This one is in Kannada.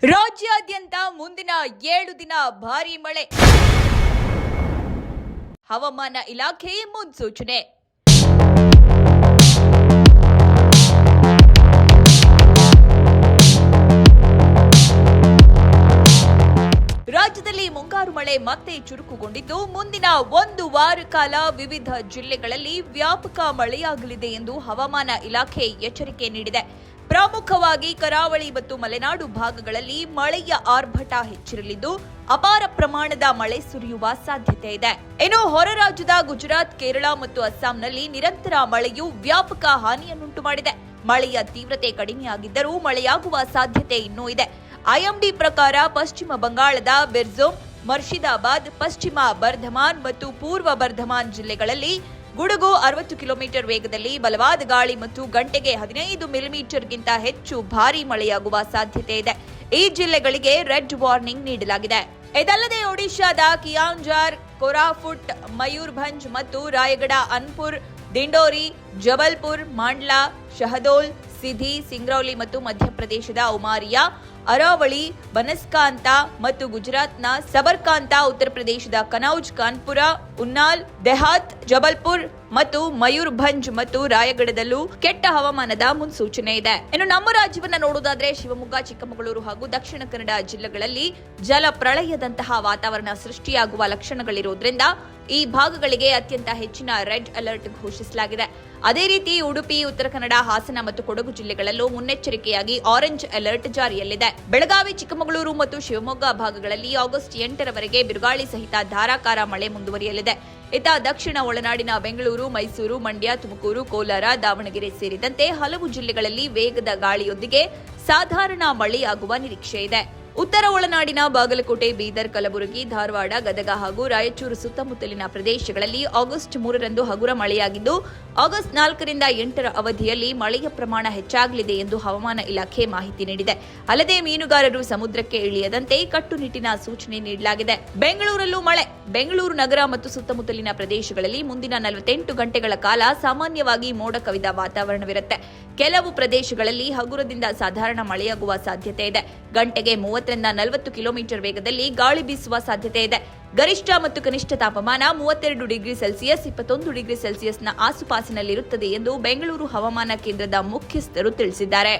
ರಾಜ್ಯಾದ್ಯಂತ ಮುಂದಿನ 7 ದಿನ ಭಾರೀ ಮಳೆ. ಹವಾಮಾನ ಇಲಾಖೆ ಮುನ್ಸೂಚನೆ. ರಾಜ್ಯದಲ್ಲಿ ಮುಂಗಾರು ಮಳೆ ಮತ್ತೆ ಚುರುಕುಗೊಂಡಿದ್ದು ಮುಂದಿನ 1 ವಾರ ಕಾಲ ವಿವಿಧ ಜಿಲ್ಲೆಗಳಲ್ಲಿ ವ್ಯಾಪಕ ಮಳೆಯಾಗಲಿದೆ ಎಂದು ಹವಾಮಾನ ಇಲಾಖೆ ಎಚ್ಚರಿಕೆ ನೀಡಿದೆ. ಪ್ರಮುಖವಾಗಿ ಕರಾವಳಿ ಮತ್ತು ಮಲೆನಾಡು ಭಾಗಗಳಲ್ಲಿ ಮಳೆಯ ಆರ್ಭಟ ಹೆಚ್ಚಿರಲಿದ್ದು ಅಪಾರ ಪ್ರಮಾಣದ ಮಳೆ ಸುರಿಯುವ ಸಾಧ್ಯತೆ ಇದೆ. ಇನ್ನು ಹೊರ ರಾಜ್ಯದ ಗುಜರಾತ್, ಕೇರಳ ಮತ್ತು ಅಸ್ಸಾಂನಲ್ಲಿ ನಿರಂತರ ಮಳೆಯು ವ್ಯಾಪಕ ಹಾನಿಯನ್ನುಂಟು ಮಾಡಿದೆ. ಮಳೆಯ ತೀವ್ರತೆ ಕಡಿಮೆಯಾಗಿದ್ದರೂ ಮಳೆಯಾಗುವ ಸಾಧ್ಯತೆ ಇನ್ನೂ ಇದೆ. ಐಎಂಡಿ ಪ್ರಕಾರ ಪಶ್ಚಿಮ ಬಂಗಾಳದ ಬಿರ್ಜೂಮ್, ಮುರ್ಷಿದಾಬಾದ್, ಪಶ್ಚಿಮ ಬರ್ಧಮಾನ್ ಮತ್ತು ಪೂರ್ವ ಬರ್ಧಮಾನ್ ಜಿಲ್ಲೆಗಳಲ್ಲಿ ಗುಡುಗು 60 ಕಿಲೋಮೀಟರ್ ವೇಗದಲ್ಲಿ ಬಲವಾದ ಗಾಳಿ ಮತ್ತು ಗಂಟೆಗೆ 15 ಮಿಲಿಮೀಟರ್ಗಿಂತ ಹೆಚ್ಚು ಭಾರೀ ಮಳೆಯಾಗುವ ಸಾಧ್ಯತೆ ಇದೆ. ಈ ಜಿಲ್ಲೆಗಳಿಗೆ ರೆಡ್ ವಾರ್ನಿಂಗ್ ನೀಡಲಾಗಿದೆ. ಇದಲ್ಲದೆ ಒಡಿಶಾದ ಕಿಯಾಂಜಾರ್, ಕೋರಾಪುಟ್, ಮಯೂರ್ಭಂಜ್ ಮತ್ತು ರಾಯಗಢ, ಅನ್ಪುರ್, ದಿಂಡೋರಿ, ಜಬಲ್ಪುರ್, ಮಾಂಡ್ಲಾ, ಶಹದೋಲ್, ಸಿಧಿ, ಸಿಂಗ್ರೌಲಿ ಮತ್ತು ಮಧ್ಯಪ್ರದೇಶದ ಉಮಾರಿಯಾ, ಅರಾವಳಿ, ಬನಸ್ಕಾಂತ ಮತ್ತು ಗುಜರಾತ್ನ ಸಬರ್ಕಾಂತ, ಉತ್ತರ ಪ್ರದೇಶದ ಕನೌಜ್, ಕಾನ್ಪುರ, ಉನ್ನಾಲ್, ದೆಹಾತ್, ಜಬಲ್ಪುರ್ ಮತ್ತು ಮಯೂರ್ಭಂಜ್ ಮತ್ತು ರಾಯಗಢದಲ್ಲೂ ಕೆಟ್ಟ ಹವಾಮಾನದ ಮುನ್ಸೂಚನೆ ಇದೆ. ಇನ್ನು ನಮ್ಮ ರಾಜ್ಯವನ್ನ ನೋಡುವುದಾದ್ರೆ ಶಿವಮೊಗ್ಗ, ಚಿಕ್ಕಮಗಳೂರು ಹಾಗೂ ದಕ್ಷಿಣ ಕನ್ನಡ ಜಿಲ್ಲೆಗಳಲ್ಲಿ ಜಲ ಪ್ರಳಯದಂತಹ ವಾತಾವರಣ ಸೃಷ್ಟಿಯಾಗುವ ಲಕ್ಷಣಗಳಿರುವುದರಿಂದ ಈ ಭಾಗಗಳಿಗೆ ಅತ್ಯಂತ ಹೆಚ್ಚಿನ ರೆಡ್ ಅಲರ್ಟ್ ಘೋಷಿಸಲಾಗಿದೆ. ಅದೇ ರೀತಿ ಉಡುಪಿ, ಉತ್ತರ ಕನ್ನಡ, ಹಾಸನ ಮತ್ತು ಕೊಡಗು ಜಿಲ್ಲೆಗಳಲ್ಲೂ ಮುನ್ನೆಚ್ಚರಿಕೆಯಾಗಿ ಆರೆಂಜ್ ಅಲರ್ಟ್ ಜಾರಿಯಲ್ಲಿದೆ. ಬೆಳಗಾವಿ, ಚಿಕ್ಕಮಗಳೂರು ಮತ್ತು ಶಿವಮೊಗ್ಗ ಭಾಗಗಳಲ್ಲಿ ಆಗಸ್ಟ್ 8ರವರೆಗೆ ಬಿರುಗಾಳಿ ಸಹಿತ ಧಾರಾಕಾರ ಮಳೆ ಮುಂದುವರಿಯಲಿದೆ. ಇತ್ತ ದಕ್ಷಿಣ ಒಳನಾಡಿನ ಬೆಂಗಳೂರು, ಮೈಸೂರು, ಮಂಡ್ಯ, ತುಮಕೂರು, ಕೋಲಾರ, ದಾವಣಗೆರೆ ಸೇರಿದಂತೆ ಹಲವು ಜಿಲ್ಲೆಗಳಲ್ಲಿ ವೇಗದ ಗಾಳಿಯೊಂದಿಗೆ ಸಾಧಾರಣ ಮಳೆಯಾಗುವ ನಿರೀಕ್ಷೆ ಇದೆ. ಉತ್ತರ ಒಳನಾಡಿನ ಬಾಗಲಕೋಟೆ, ಬೀದರ್, ಕಲಬುರಗಿ, ಧಾರವಾಡ, ಗದಗ ಹಾಗೂ ರಾಯಚೂರು ಸುತ್ತಮುತ್ತಲಿನ ಪ್ರದೇಶಗಳಲ್ಲಿ ಆಗಸ್ಟ್ 3ರಂದು ಹಗುರ ಮಳೆಯಾಗಿದ್ದು ಆಗಸ್ಟ್ 4ರಿಂದ 8ರ ಅವಧಿಯಲ್ಲಿ ಮಳೆಯ ಪ್ರಮಾಣ ಹೆಚ್ಚಾಗಲಿದೆ ಎಂದು ಹವಾಮಾನ ಇಲಾಖೆ ಮಾಹಿತಿ ನೀಡಿದೆ. ಅಲ್ಲದೆ ಮೀನುಗಾರರು ಸಮುದ್ರಕ್ಕೆ ಇಳಿಯದಂತೆ ಕಟ್ಟುನಿಟ್ಟಿನ ಸೂಚನೆ ನೀಡಲಾಗಿದೆ. ಬೆಂಗಳೂರಲ್ಲೂ ಮಳೆ. ಬೆಂಗಳೂರು ನಗರ ಮತ್ತು ಸುತ್ತಮುತ್ತಲಿನ ಪ್ರದೇಶಗಳಲ್ಲಿ ಮುಂದಿನ 48 ಗಂಟೆಗಳ ಕಾಲ ಸಾಮಾನ್ಯವಾಗಿ ಮೋಡ ಕವಿದ ವಾತಾವರಣವಿರುತ್ತೆ. ಕೆಲವು ಪ್ರದೇಶಗಳಲ್ಲಿ ಹಗುರದಿಂದ ಸಾಧಾರಣ ಮಳೆಯಾಗುವ ಸಾಧ್ಯತೆ ಇದೆ. ಗಂಟೆಗೆ 30ರಿಂದ 40 ಕಿಲೋಮೀಟರ್ ವೇಗದಲ್ಲಿ ಗಾಳಿ ಬೀಸುವ ಸಾಧ್ಯತೆ ಇದೆ. ಗರಿಷ್ಠ ಮತ್ತು ಕನಿಷ್ಠ ತಾಪಮಾನ 32 ಡಿಗ್ರಿ ಸೆಲ್ಸಿಯಸ್, 21 ಡಿಗ್ರಿ ಸೆಲ್ಸಿಯಸ್ನ ಆಸುಪಾಸಿನಲ್ಲಿರುತ್ತದೆ ಎಂದು ಬೆಂಗಳೂರು ಹವಾಮಾನ ಕೇಂದ್ರದ ಮುಖ್ಯಸ್ಥರು ತಿಳಿಸಿದ್ದಾರೆ.